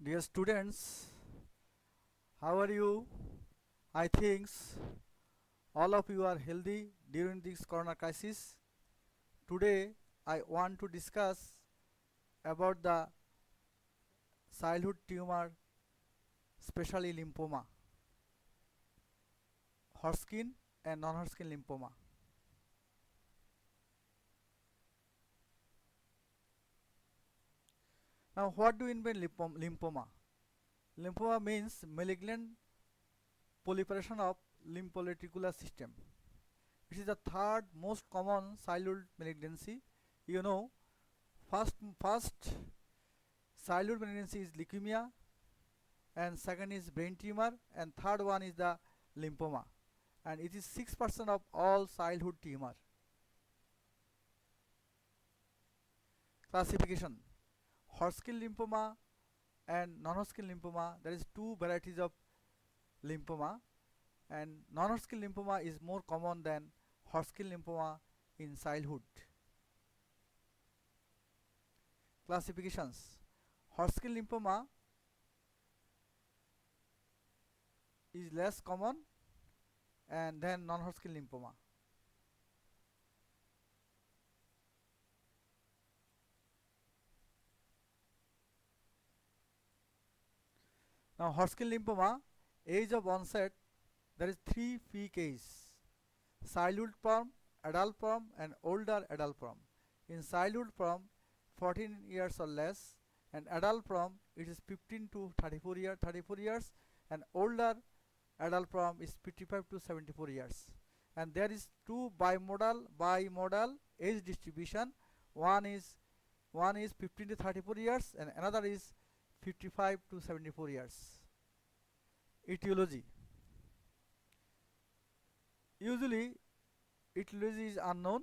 Dear students, how are you? I think all of you are healthy during this corona crisis. Today, I want to discuss about the childhood tumor, especially lymphoma, Hodgkin and non-Hodgkin lymphoma. Now, what do you mean by lymphoma? Lymphoma means malignant proliferation of lymphoreticular system. It is the third most common childhood malignancy. You know, first childhood malignancy is leukemia, and second is brain tumor, and third one is the lymphoma, and it is 6% of all childhood tumor. Classification: Hodgkin lymphoma and non-Hodgkin lymphoma. There is two varieties of lymphoma, and non-Hodgkin lymphoma is more common than Hodgkin lymphoma in childhood. Classifications: Hodgkin lymphoma is less common and then non-Hodgkin lymphoma. Now, Hodgkin lymphoma, age of onset, there is three peak ages: childhood form, adult form, and older adult form. In childhood form, 14 years or less, and adult form it is 15 to 34 years, and older adult form is 55 to 74 years. And there is two bimodal age distribution. One is 15 to 34 years, and another is 55 to 74 years. Etiology: usually etiology is unknown.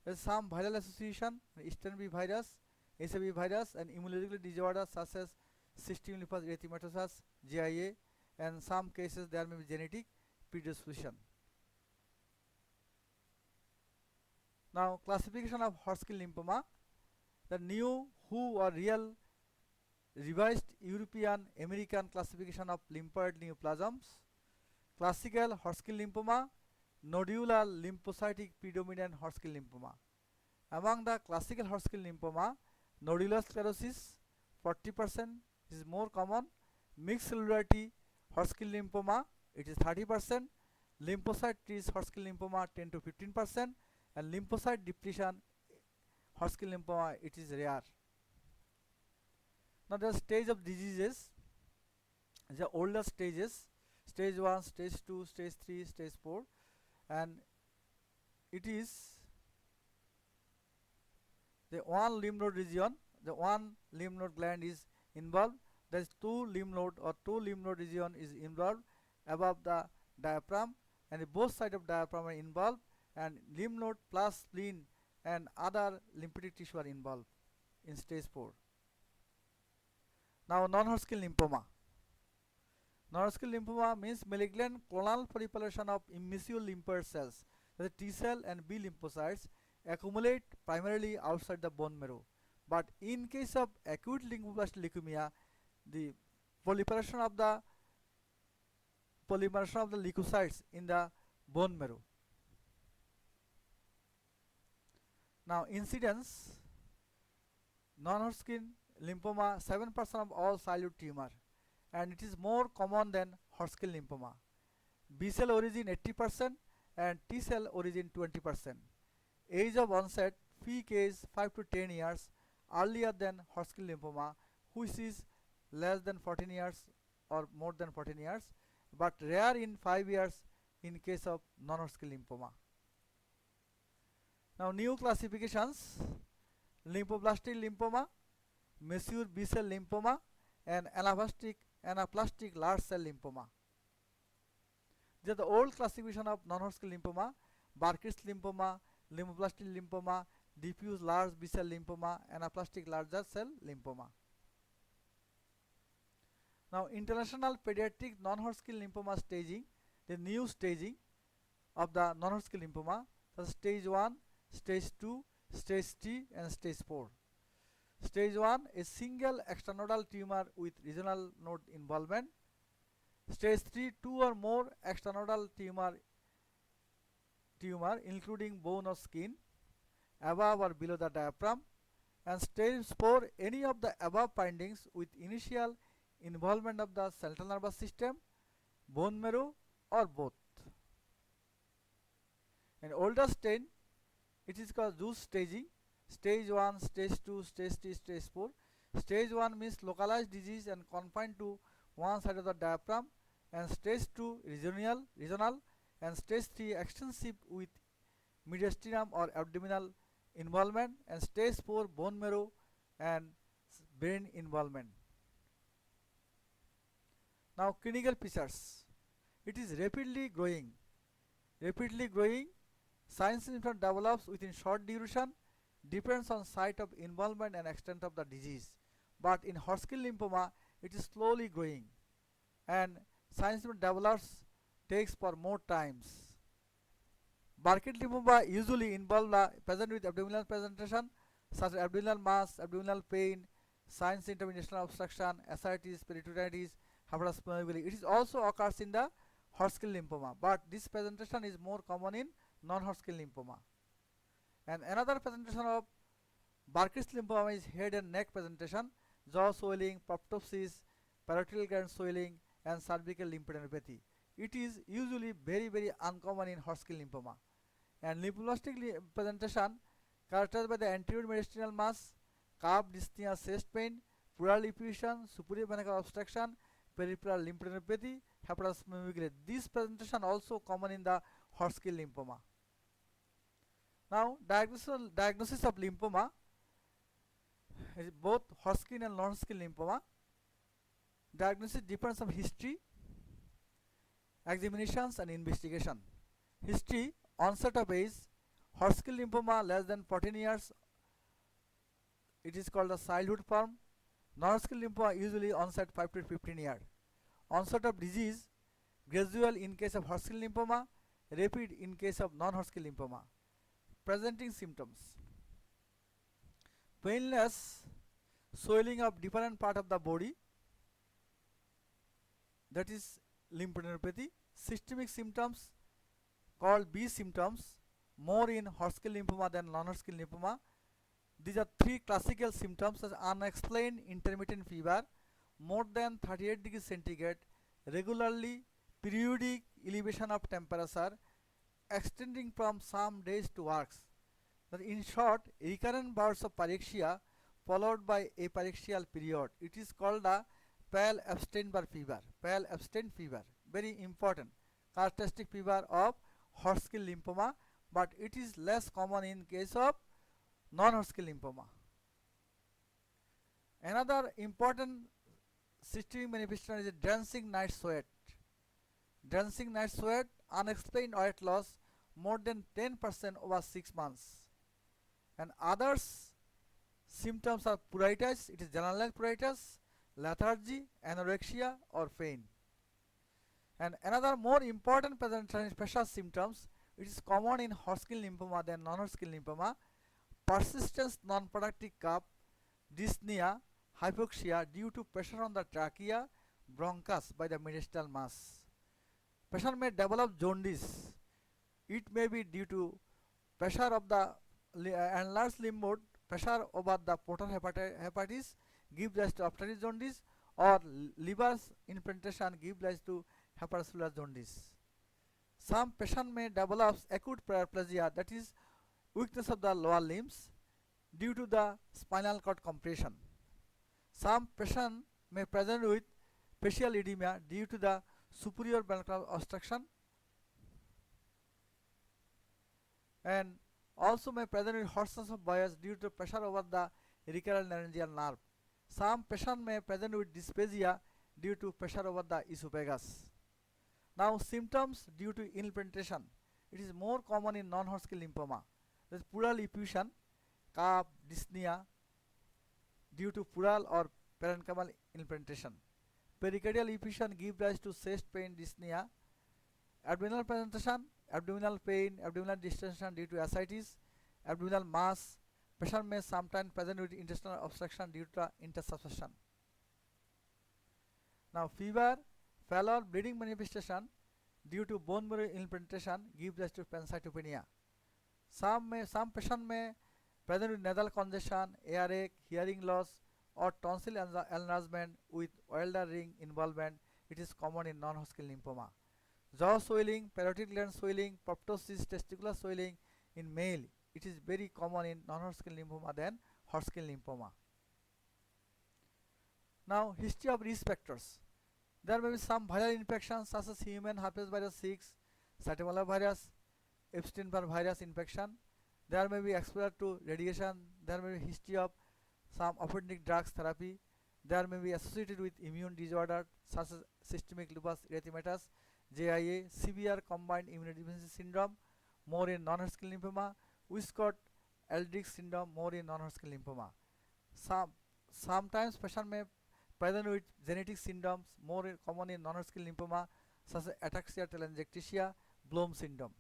There is some viral association, Eastern B virus, HIV virus, and immunological disorders such as systemic lupus erythematosus, GIA, and some cases there may be genetic predisposition. Now, classification of Hodgkin lymphoma. The new WHO or real revised European American classification of lymphoid neoplasms. Classical Hodgkin lymphoma, nodular lymphocytic predominant Hodgkin lymphoma. Among the classical Hodgkin lymphoma, nodular sclerosis 40% is more common. Mixed cellularity Hodgkin lymphoma, it is 30%. Lymphocyte rich Hodgkin lymphoma 10 to 15%, and lymphocyte depletion Hodgkin lymphoma, it is rare. Now, the stage of diseases, the older stages: stage 1, stage 2, stage 3, stage 4, and it is the one lymph node region, the one lymph node gland is involved. There is two lymph node or two lymph node region is involved above the diaphragm, and both sides of diaphragm are involved, and lymph node plus spleen and other lymphatic tissue are involved in stage 4. Now, non-Hodgkin lymphoma. Non-Hodgkin lymphoma means malignant clonal proliferation of immature lymphoid cells. The T cell and B lymphocytes accumulate primarily outside the bone marrow. But in case of acute lymphoblastic leukemia, the proliferation of the leukocytes in the bone marrow. Now, incidence: non-Hodgkin lymphoma 7% of all childhood tumor, and it is more common than Hodgkin lymphoma. B cell origin 80% and T cell origin 20%. Age of onset, peak age 5 to 10 years, earlier than Hodgkin lymphoma, which is less than 14 years or more than 14 years, but rare in 5 years in case of non-Hodgkin lymphoma. Now, new classifications: lymphoblastic lymphoma, mature B cell lymphoma, and anaplastic large cell lymphoma. These are the old classification of non-Hodgkin lymphoma: Burkitt's lymphoma, lymphoblastic lymphoma, diffuse large B cell lymphoma, anaplastic larger cell lymphoma. Now, international pediatric non-Hodgkin lymphoma staging, the new staging of the non-Hodgkin lymphoma, the stage 1, stage 2, stage 3, and stage 4. Stage 1, a single extranodal tumor with regional node involvement. Stage 3, 2 or more extranodal tumor including bone or skin above or below the diaphragm. And stage 4, any of the above findings with initial involvement of the central nervous system, bone marrow, or both. In older stage, it is called Zuss staging. Stage 1, stage 2, stage 3, stage 4. Stage 1 means localized disease and confined to one side of the diaphragm, and stage 2 regional, and stage 3 extensive with mediastinum or abdominal involvement, and stage 4 bone marrow and brain involvement. Now clinical features. It is rapidly growing. Signs and symptoms develops within short duration, depends on site of involvement and extent of the disease. But in Hodgkin lymphoma, it is slowly growing, and signs and symptoms develops takes for more times. Burkitt lymphoma usually present with abdominal presentation such as abdominal mass, abdominal pain, signs of intestinal obstruction, ascites, peritonitis, hepatosplenomegaly. It is also occurs in the Hodgkin lymphoma, but this presentation is more common in non-Hodgkin lymphoma. And another presentation of Burkitt's lymphoma is head and neck presentation, jaw swelling, proptosis, parietal gland swelling, and cervical lymphadenopathy. It is usually very uncommon in Hodgkin lymphoma. And lymphoblastic presentation characterized by the anterior mediastinal mass, calf dyspnea, chest pain, pleural effusion, superior vesical obstruction, peripheral lymphadenopathy, hepatosplenomegaly. This presentation also common in the Hodgkin lymphoma. Now diagnosis of lymphoma is both Hodgkin and non-Hodgkin lymphoma. Diagnosis depends on history, examinations, and investigation. History: onset of age, Hodgkin lymphoma less than 14 years, it is called a childhood form. Non-Hodgkin lymphoma usually onset 5 to 15 years. Onset of disease: gradual in case of Hodgkin lymphoma, rapid in case of non-Hodgkin lymphoma. Presenting symptoms: painless swelling of different part of the body, that is lymphadenopathy. Systemic symptoms called B symptoms, more in Hodgkin lymphoma than non-Hodgkin lymphoma. These are three classical symptoms as unexplained intermittent fever, more than 38 degrees centigrade, regularly periodic elevation of temperature, extending from some days to weeks. In short, recurrent bouts of pyrexia followed by apyrexial period. It is called a pale Epstein-Barr fever. Pale Epstein fever, very important characteristic fever of Hodgkin lymphoma, but it is less common in case of non-Hodgkin lymphoma. Another important systemic manifestation is dancing night sweat. Dancing night sweat, unexplained weight loss more than 10% over 6 months. And others symptoms are pruritus, it is generalized pruritus, lethargy, anorexia, or pain. And another more important presentation special symptoms, it is common in Hodgkin lymphoma than non-Hodgkin lymphoma: persistent non-productive cough, dyspnea, hypoxia due to pressure on the trachea, bronchus by the mediastinal mass. Patient may develop jaundice. It may be due to pressure of the enlarged lymph node, pressure over the portal hepatis gives rise to ophthalmic jaundice, or liver's infiltration gives rise to hepatocellular jaundice. Some patient may develop acute paraplegia, that is weakness of the lower limbs due to the spinal cord compression. Some patient may present with facial edema due to the superior bronchial obstruction, and also may present with hoarseness of voice due to pressure over the recurrent laryngeal nerve. Some patient may present with dysphagia due to pressure over the esophagus. Now symptoms due to anal penetration. It is more common in non-Hodgkin lymphoma. There is pleural effusion, cough, dyspnea due to pleural or parenchymal penetration. Pericardial effusion gives rise to chest pain, dyspnea. Abdominal presentation, abdominal pain, abdominal distension due to ascites, abdominal mass, patient may sometimes present with intestinal obstruction due to intersubscription. Now fever, pallor, bleeding manifestation due to bone marrow implantation gives rise to pancytopenia. Some patient may present with nasal congestion, earache, hearing loss, or tonsil enlargement with Wilder ring involvement. It is common in non-Hodgkin lymphoma. Jaw swelling, parotid gland swelling, proptosis, testicular swelling in male. It is very common in non-Hodgkin lymphoma than Hodgkin lymphoma. Now, history of risk factors. There may be some viral infections such as human herpes virus 6, cytomegalovirus virus, Epstein-Barr virus infection. There may be exposure to radiation. There may be history of some offending drugs therapy. There may be associated with immune disorder such as systemic lupus erythematosus, JIA, severe combined immunodeficiency syndrome, more in non-Hodgkin lymphoma, Wiskott-Aldrich syndrome, more in non-Hodgkin lymphoma. Sometimes patient may present with genetic syndromes, more common in non-Hodgkin lymphoma, such as ataxia telangiectasia, Bloom syndrome.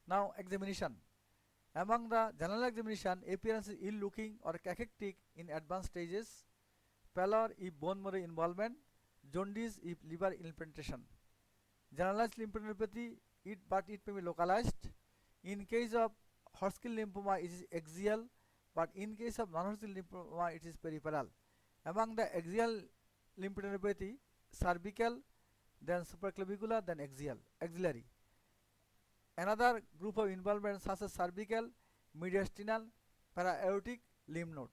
Now examination. Among the general examination, appearance is ill-looking or cachectic in advanced stages, pallor if bone marrow involvement, jaundice if liver implantation. Generalized lymphadenopathy, but it may be localized. In case of Hodgkin lymphoma, it is axial, but in case of non-Hodgkin lymphoma, it is peripheral. Among the axial lymphadenopathy, cervical, then supraclavicular, then axillary. Another group of involvement such as cervical, mediastinal, para-aortic, lymph node.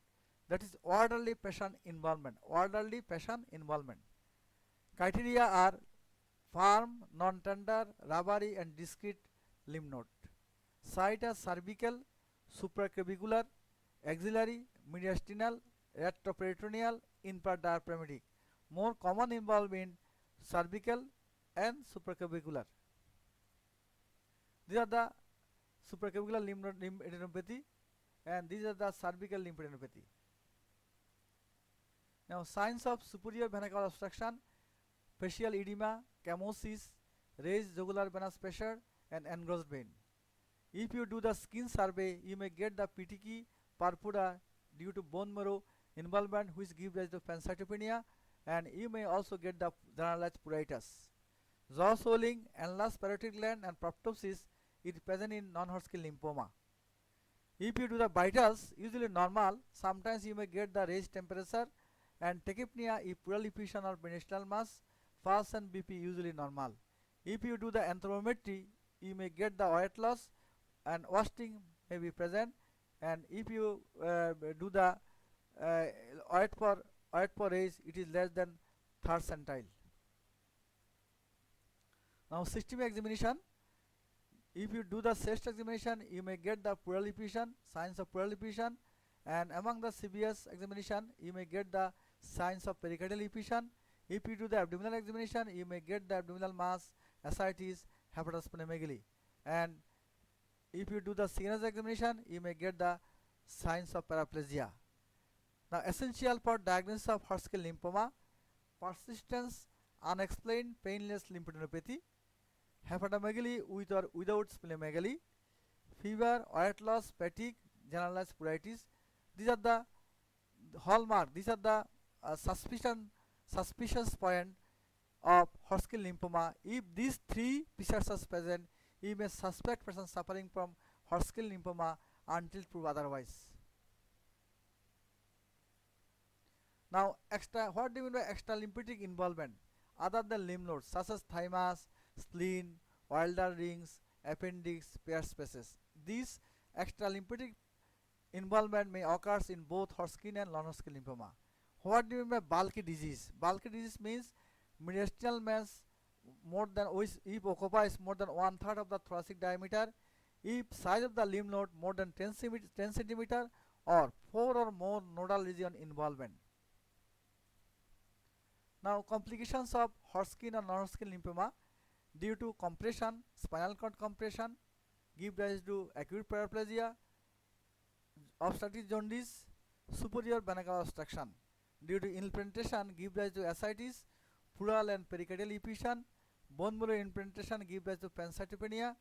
That is orderly patient involvement. Criteria are firm, non-tender, rubbery and discrete lymph node. Site are cervical, supraclavicular, axillary, mediastinal, retroperitoneal, infradiaphragmatic. More common involvement cervical and supraclavicular. These are the supraclavicular lymphadenopathy and these are the cervical lymphadenopathy. Now signs of superior vena cava obstruction: facial edema, chemosis, raised jugular venous pressure and engrossed vein. If you do the skin survey, you may get the petechiae purpura due to bone marrow involvement which gives rise to pancytopenia, and you may also get the generalized pruritus. Jaw swelling, enlarged parotid gland and proptosis is present in non-Hodgkin lymphoma. If you do the vitals, usually normal, sometimes you may get the raised temperature, and tachypnea if pleural effusion or mediastinal mass, pulse and BP usually normal. If you do the anthropometry, you may get the weight loss and wasting may be present, and if you do the weight per age, it is less than 3rd centile. Now systemic examination. If you do the chest examination, you may get the pleural effusion, signs of pleural effusion, and among the CVS examination, you may get the signs of pericardial effusion. If you do the abdominal examination, you may get the abdominal mass, ascites, hepatosplenomegaly, and if you do the CNS examination, you may get the signs of paraplegia. Now essential for diagnosis of Hodgkin lymphoma: persistence, unexplained painless lymphadenopathy, hepatomegaly with or without splenomegaly, fever, weight loss, fatigue, generalized pruritus. These are the hallmark. These are the suspicious point of Hodgkin lymphoma. If these three features are present, you may suspect person suffering from Hodgkin lymphoma until proved otherwise. Now, what do you mean by extra lymphatic involvement other than lymph nodes such as thymus, spleen, Wilder rings, appendix, pair spaces? These extra lymphatic involvement may occur in both Hodgkin and non-Hodgkin lymphoma. What do you mean by bulky disease? Bulky disease means mediastinal mass more than if occupies more than 1/3 of the thoracic diameter, if size of the lymph node more than 10 cm, or 4 or more nodal region involvement. Now complications of Hodgkin or non-Hodgkin lymphoma due to compression, spinal cord compression, give rise to acute paraplegia, obstructive jaundice, superior vena cava obstruction. Due to implantation, give rise to ascites, pleural and pericardial effusion, bone marrow implantation give rise to pancytopenia,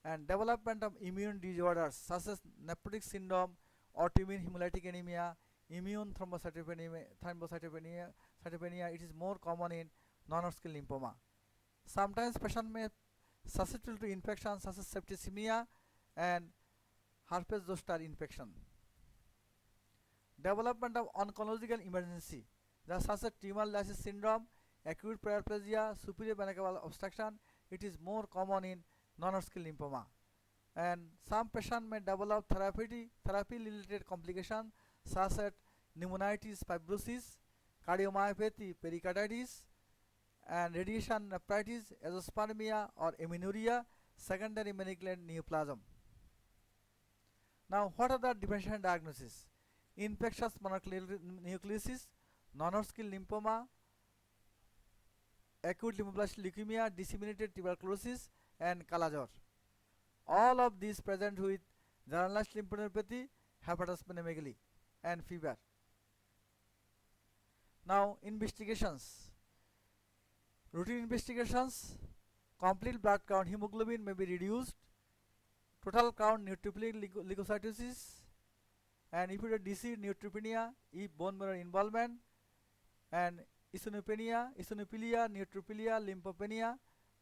and development of immune disorders such as nephrotic syndrome, autoimmune hemolytic anemia, immune thrombocytopenia. It is more common in non-Hodgkin lymphoma. Sometimes patient may susceptible to infections such as septicemia and herpes zoster infection. Development of oncological emergency such as tumor lysis syndrome, acute paraplegia, superior vena cava obstruction. It is more common in non-Hodgkin lymphoma. And some patients may develop therapy-related complications such as pneumonitis, fibrosis, cardiomyopathy, pericarditis, and radiation nephritis, azoospermia or amenorrhea, secondary malignant neoplasm. Now, what are the differential diagnoses? Infectious mononucleosis, non-Hodgkin lymphoma, acute lymphoblastic leukemia, disseminated tuberculosis, and Kala-Jor. All of these present with generalized lymphadenopathy, hepatosplenomegaly, and fever. Now, investigations. Routine investigations: complete blood count, hemoglobin may be reduced, total count, neutrophilic leukocytosis, and if it is disease, neutropenia, if bone marrow involvement, and eosinophilia, neutropenia, lymphopenia,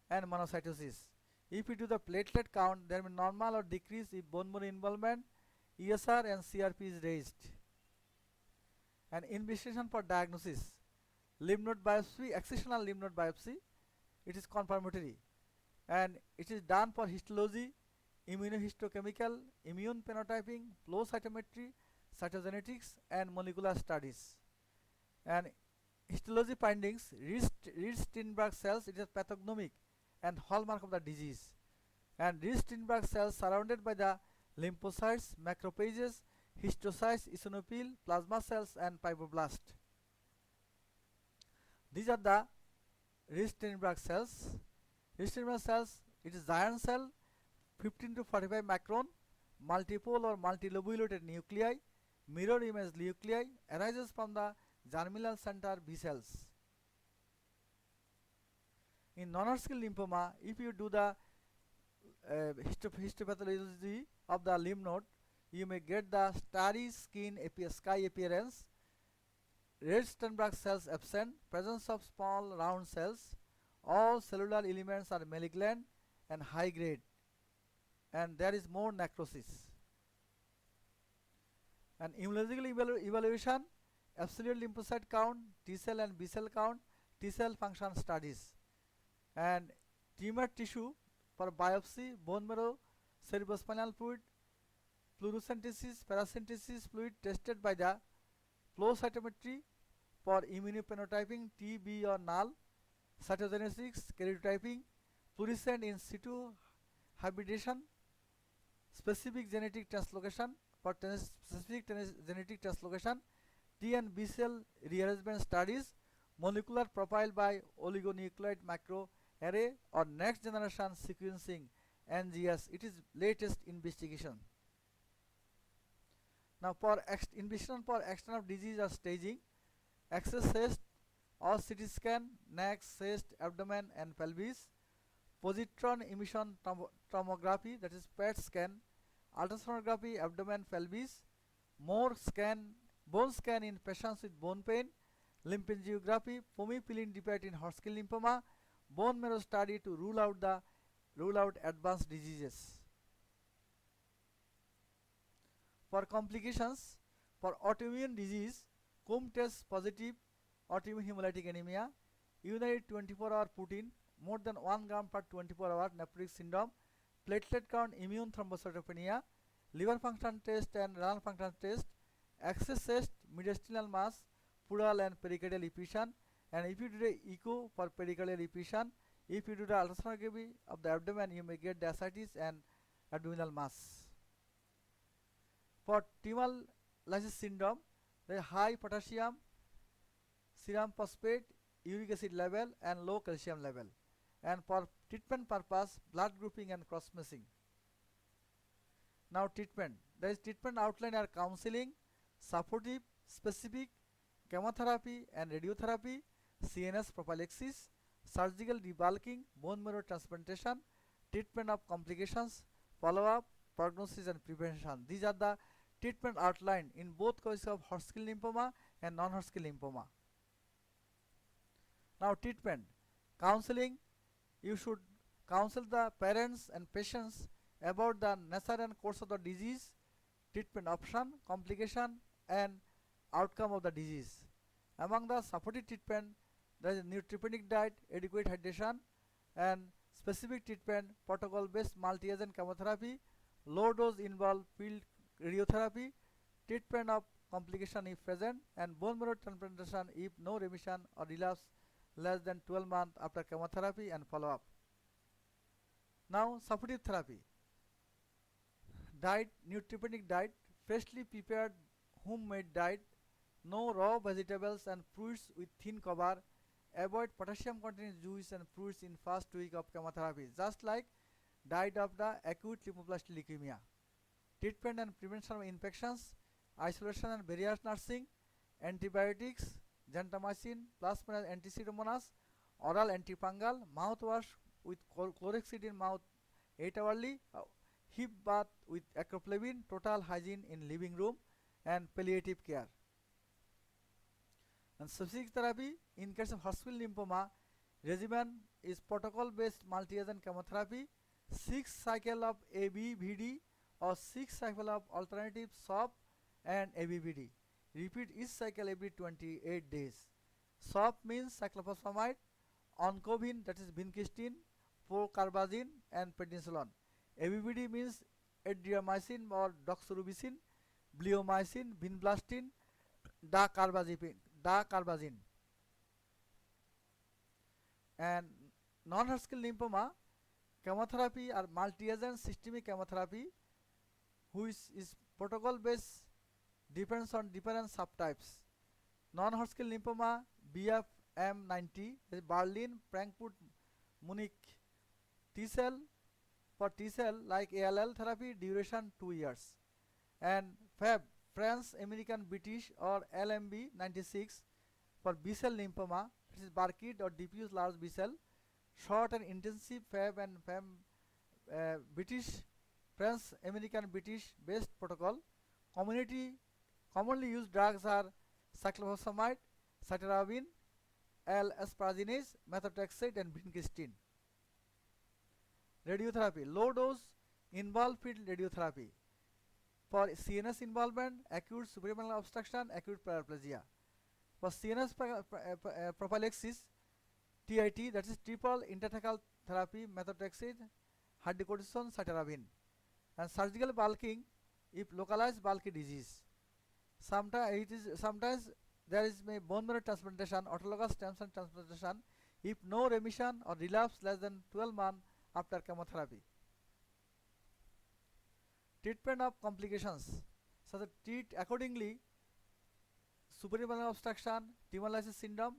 and monocytosis. If you do the platelet count, there will be normal or decrease if bone marrow involvement, ESR and CRP is raised. And investigation for diagnosis: lymph node biopsy, accessional lymph node biopsy, it is confirmatory, and it is done for histology, immunohistochemical, immune phenotyping, flow cytometry, cytogenetics, and molecular studies. And histology findings: Reed-Steinberg cells, it is pathognomic and hallmark of the disease, and Reed-Steinberg cells surrounded by the lymphocytes, macrophages, histocytes, eosinophil, plasma cells, and fibroblast. These are the Reed-Steinberg cells. Reed-Steinberg cells, it is giant cell, 15 to 45 micron, multipole or multilobulated nuclei, mirror image nuclei, arises from the germinal center B cells. In non-Hodgkin lymphoma, if you do the histopathology of the lymph node, you may get the starry sky appearance, red Steinberg cells absent, presence of small round cells, all cellular elements are malignant and high grade, and there is more necrosis. And immunological evaluation: absolute lymphocyte count, T cell and B cell count, T cell function studies, and tumor tissue for biopsy, bone marrow, cerebrospinal fluid, fluorescentesis, paracentesis fluid tested by the flow cytometry for immunophenotyping, TB or null, cytogenetics, karyotyping, fluorescent in situ hybridization, specific genetic translocation for specific genetic translocation, T and B cell rearrangement studies, molecular profile by oligonucleotide microarray or next generation sequencing NGS. It is latest investigation. Now, for investigation for extent of disease or staging: access chest or CT scan, neck, chest, abdomen, and pelvis; positron emission tomography, that is PET scan; ultrasonography, abdomen, pelvis; more scan, bone scan in patients with bone pain; lymphangiography, foamipilin dependent in Hodgkin lymphoma; bone marrow study to rule out advanced diseases. For complications: for autoimmune disease, Coombs test positive autoimmune hemolytic anemia, urinary 24-hour protein more than 1 gram per 24-hour, nephrotic syndrome, platelet count, immune thrombocytopenia, liver function test and renal function test, access test, mediastinal mass, pleural and pericardial effusion, and if you do the echo for pericardial effusion, if you do the ultrasonography of the abdomen, you may get the ascites and abdominal mass. For tumor lysis syndrome, there is high potassium, serum phosphate, uric acid level, and low calcium level. And for treatment purpose, blood grouping and cross matching. Now, treatment: there is treatment outline are counseling, supportive, specific, chemotherapy and radiotherapy, CNS prophylaxis, surgical debulking, bone marrow transplantation, treatment of complications, follow-up, prognosis and prevention. These are the treatment outlined in both cases of Hodgkin lymphoma and non-Hodgkin lymphoma. Now treatment. Counseling. You should counsel the parents and patients about the nature and course of the disease, treatment option, complication and outcome of the disease. Among the supportive treatment, there is neutropenic diet, adequate hydration, and specific treatment protocol-based multi-agent chemotherapy, low dose involve field radiotherapy, treatment of complication if present, and bone marrow transplantation if no remission or relapse less than 12 months after chemotherapy and follow-up. Now supportive therapy. Diet, neutropenic diet, freshly prepared homemade diet, no raw vegetables and fruits with thin cover, avoid potassium containing juice and fruits in first week of chemotherapy, just like diet of the acute lymphoblastic leukemia. Treatment and prevention of infections, isolation and barrier nursing, antibiotics, gentamicin, plasma anti-pseudomonas, oral antifungal, mouthwash with chlorhexidine mouth 8 hourly, hip bath with acroplavin, total hygiene in living room, and palliative care. And specific therapy, in case of Hodgkin lymphoma, regimen is protocol-based multi-agent chemotherapy, 6 cycle of ABVD or 6 cycle of alternative SOP and ABVD. Repeat each cycle every 28 days. SOP means cyclophosphamide, oncovin that is vincristine, procarbazine and prednisolone. ABVD means adriamycin or doxorubicin, bleomycin, vinblastine, dacarbazine. And non-Hodgkin lymphoma chemotherapy or multi-agent systemic chemotherapy, which is protocol-based, depends on different subtypes. Non-Hodgkin lymphoma BFM90 is Berlin, Frankfurt, Munich. T-cell, for T-cell like ALL therapy, duration 2 years. And FAB, France, American, British or LMB 96 for B-cell lymphoma, it is Burkitt or diffuse large B-cell, short and intensive FAB and FAM, British, France, American, British based protocol. Commonly used drugs are cyclophosphamide, cytarabine, L-asparagines, methotrexate and vincristine. Radiotherapy, low dose involved field radiotherapy. For CNS involvement, acute suprarenal obstruction, acute paraplegia. For CNS prophylaxis, TIT, that is triple intrathecal therapy, methotrexate, hydrocortisone, cytarabine. And surgical bulking if localized bulky disease. Sometimes there is bone marrow transplantation, autologous stem cell transplantation if no remission or relapse less than 12 months after chemotherapy. Treatment of complications. So the treat accordingly suprarenal obstruction, T1 syndrome.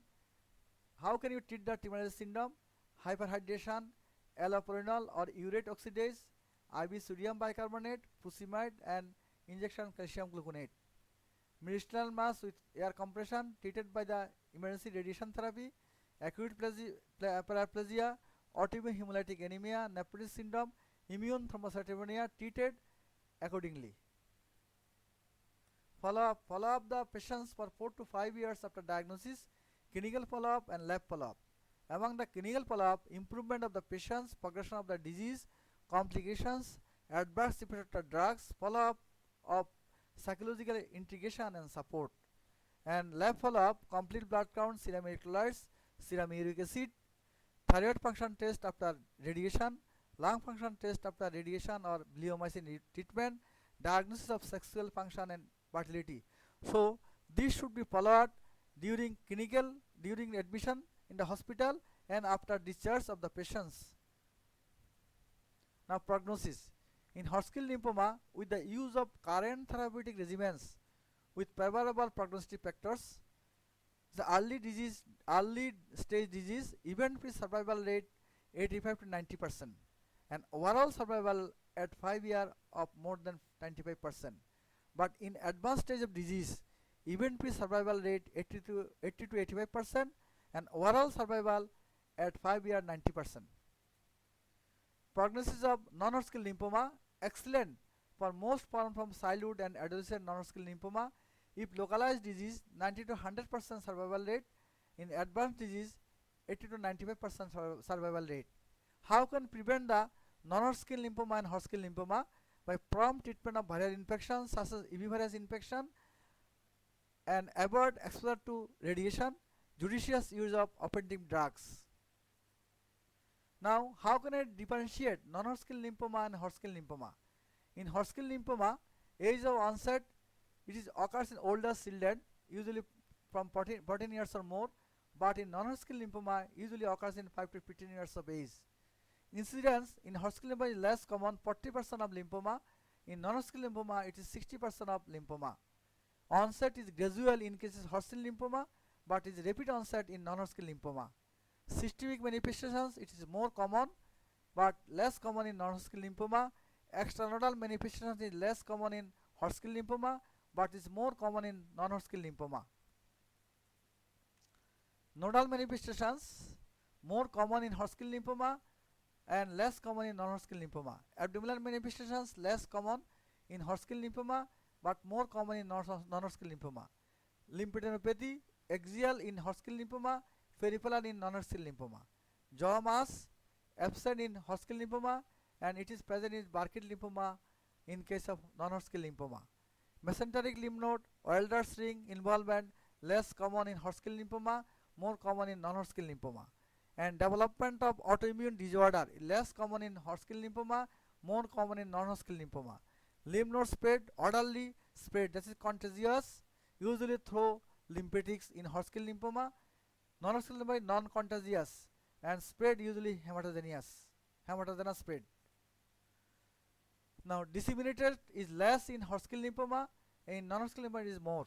How can you treat the T1 syndrome? Hyperhydration, allopurinol or urate oxidase, IV sodium bicarbonate, fusimide and injection calcium gluconate. Medicinal mass with air compression treated by the emergency radiation therapy, acute paraplegia, autoimmune hemolytic anemia, nephrotic syndrome, immune thrombocytopenia treated accordingly. Follow up the patients for 4 to 5 years after diagnosis, clinical follow-up and lab follow-up. Among the clinical follow-up, improvement of the patient's progression of the disease, complications, adverse effects of drugs, follow-up of psychological integration and support. And lab follow-up, complete blood count, serum electrolytes, serum uric acid, thyroid function test after radiation, lung function test after radiation or bleomycin treatment, diagnosis of sexual function and fertility. So this should be followed during admission in the hospital and after discharge of the patients. Now prognosis. In Hodgkin lymphoma, with the use of current therapeutic regimens with favorable prognostic factors, the early stage disease, event-free survival rate 85 to 90%, and overall survival at 5 years of more than 95%. But in advanced stage of disease, event-free survival rate 80 to 85%, and overall survival at 5 years 90%. Prognosis of non-Hodgkin lymphoma, excellent for most forms from childhood and adolescent non-Hodgkin lymphoma. If localized disease, 90 to 100% survival rate. In advanced disease, 80 to 95% survival rate. How can prevent the non-Hodgkin lymphoma and Hodgkin lymphoma? By prompt treatment of viral infections such as EB virus infection, and avoid exposure to radiation, judicious use of offending drugs. Now, how can I differentiate non-Hodgkin lymphoma and Hodgkin lymphoma? In Hodgkin lymphoma, age of onset, it occurs in older children, usually from 14 years or more, but in non-Hodgkin lymphoma, usually occurs in 5 to 15 years of age. Incidence in Hodgkin lymphoma is less common, 40% of lymphoma. In non-Hodgkin lymphoma, it is 60% of lymphoma. Onset is gradual in cases of Hodgkin lymphoma, but is rapid onset in non-Hodgkin lymphoma. Systemic manifestations, it is more common, but less common in non-Hodgkin lymphoma. Extranodal manifestations is less common in Hodgkin lymphoma, but is more common in non-Hodgkin lymphoma. Nodal manifestations, more common in Hodgkin lymphoma and less common in non-Hodgkin lymphoma. Abdominal manifestations, less common in Hodgkin lymphoma, but more common in non-Hodgkin lymphoma. Lymphadenopathy, axial in Hodgkin lymphoma, peripheral in non-Hodgkin lymphoma. Jaw mass, absent in Hodgkin lymphoma, and it is present in Burkitt lymphoma in case of non-Hodgkin lymphoma. Mesenteric lymph node, Wilder's ring involvement, less common in Hodgkin lymphoma, more common in non-Hodgkin lymphoma. And development of autoimmune disorder, less common in Hodgkin lymphoma, more common in non-Hodgkin lymphoma. Lymph node spread, orderly spread, that is contagious, usually through lymphatics in Hodgkin lymphoma. Non-Hodgkin lymphoma is non-contagious and spread usually hematogenous spread. Now, disseminated is less in Hodgkin lymphoma, in non-Hodgkin lymphoma it is more.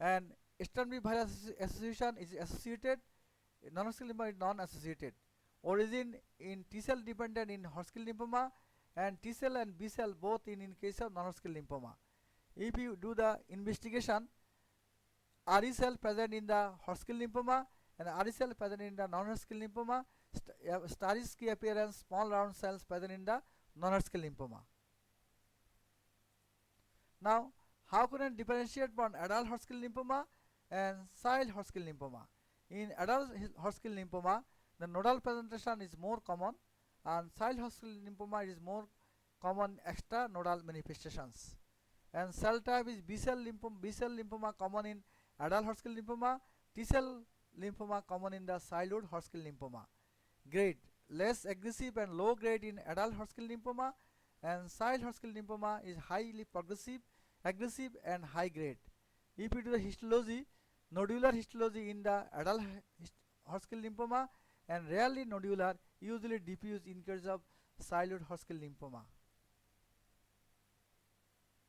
And Sternberg virus association is associated, non-Hodgkin lymphoma is non-associated. Origin in T cell dependent in Hodgkin lymphoma, and T cell and B cell both in case of non-Hodgkin lymphoma. If you do the investigation, RE cell present in the Hodgkin lymphoma and RE cell present in the non-Hodgkin lymphoma, Staritsky appearance, small round cells present in the non-Hodgkin lymphoma. Now, how can I differentiate from adult Hodgkin lymphoma and child Hodgkin lymphoma? In adult Hodgkin lymphoma, the nodal presentation is more common, and child Hodgkin lymphoma is more common extra nodal manifestations. And cell type is B cell lymphoma common in adult Hodgkin lymphoma, T cell lymphoma common in the childhood Hodgkin lymphoma. Grade, less aggressive and low grade in adult Hodgkin lymphoma, and child Hodgkin lymphoma is highly progressive, aggressive and high grade. If you do the histology, nodular histology in the adult Hodgkin lymphoma and rarely nodular, usually diffuse in case of childhood Hodgkin lymphoma.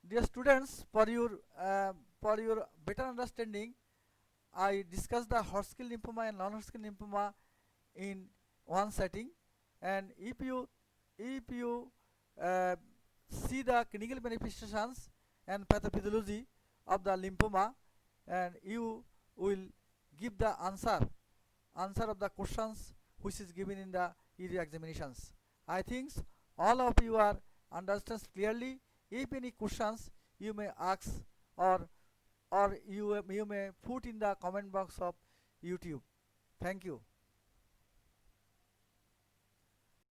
Dear students, for your better understanding, I discussed the Hodgkin lymphoma and non-Hodgkin lymphoma in one setting, and if you see the clinical manifestations and pathophysiology of the lymphoma, and you will give the answer of the questions which is given in the ED examinations. I think all of you are understand clearly. If any questions you may ask, or you may put in the comment box of YouTube. Thank you.